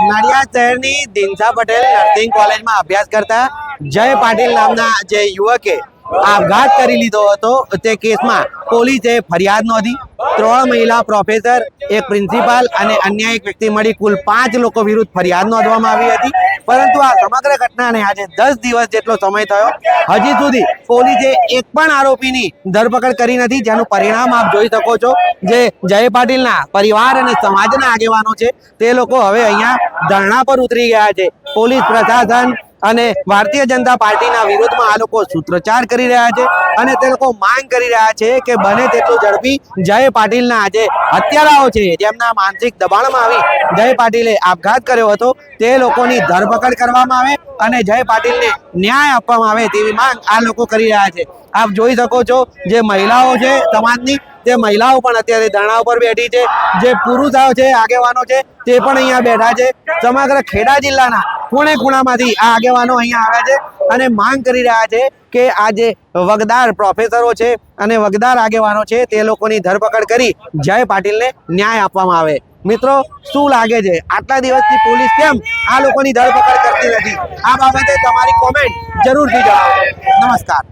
નડિયાદ શહેરની દિનસા પટેલ નર્સિંગ કોલેજમાં અભ્યાસ કરતા જય પાટીલ નામના જે યુવકે આપઘાત કરી લીધો હતો તે કેસમાં પોલીસે ફરિયાદ નોંધી 3 મહિલા પ્રોફેસર, એક પ્રિન્સિપાલ અને અન્ય એક વ્યક્તિ મળી કુલ 5 લોકો વિરુદ્ધ ફરિયાદ નોંધવામાં આવી હતી. પરંતુ આ સમગ્ર ઘટનાને આજે 10 દિવસ જેટલો સમય થયો, હજી સુધી પોલીસે એક પણ આરોપીની ધરપકડ કરી નથી, જેનું પરિણામ આપ જોઈ શકો છો. જે જય પાટીલના પરિવાર અને સમાજના આગેવાનો છે તે લોકો હવે અહીંયા ધરણા પર ઉતરી ગયા છે. પોલીસ પ્રશાસન અને ભારતીય જનતા પાર્ટીના વિરોધમાં આ લોકો સૂત્રોચ્ચાર કરી રહ્યા છે અને તે લોકો માંગ કરી રહ્યા છે કે બને તેટલું ઝડપી જય પાટીલના જે હત્યારાઓ છે, જેમના માનસિક દબાણમાં આવી જય પાટીલે આપઘાત કર્યો હતો, તે લોકોની ધરપકડ કરવામાં આવે અને જય પાટીલને ન્યાય આપવામાં આવે તેવી માંગ આ લોકો કરી રહ્યા છે. આપ જોઈ શકો છો જે મહિલાઓ છે સમાજની, તે મહિલાઓ પણ અત્યારે ધરણા ઉપર બેઠી છે. જે પુરુષો છે, આગેવાનો છે, તે પણ અહીંયા બેઠા છે. સમગ્ર ખેડા જિલ્લાના ખૂણે ખૂણામાંથી આ આગેવાનો અહીંયા આવ્યા છે અને માંગ કરી રહ્યા છે કે આ જે વગદાર પ્રોફેસરો છે અને વગદાર આગેવાનો છે તે લોકોની ધરપકડ કરી જય પાટીલને ન્યાય આપવામાં આવે. મિત્રો, શું લાગે છે આટલા દિવસથી પોલીસ કેમ આ લોકોની ધરપકડ કરતી નથી? આ બાબતે તમારી કોમેન્ટ જરૂરથી જણાવો. નમસ્કાર.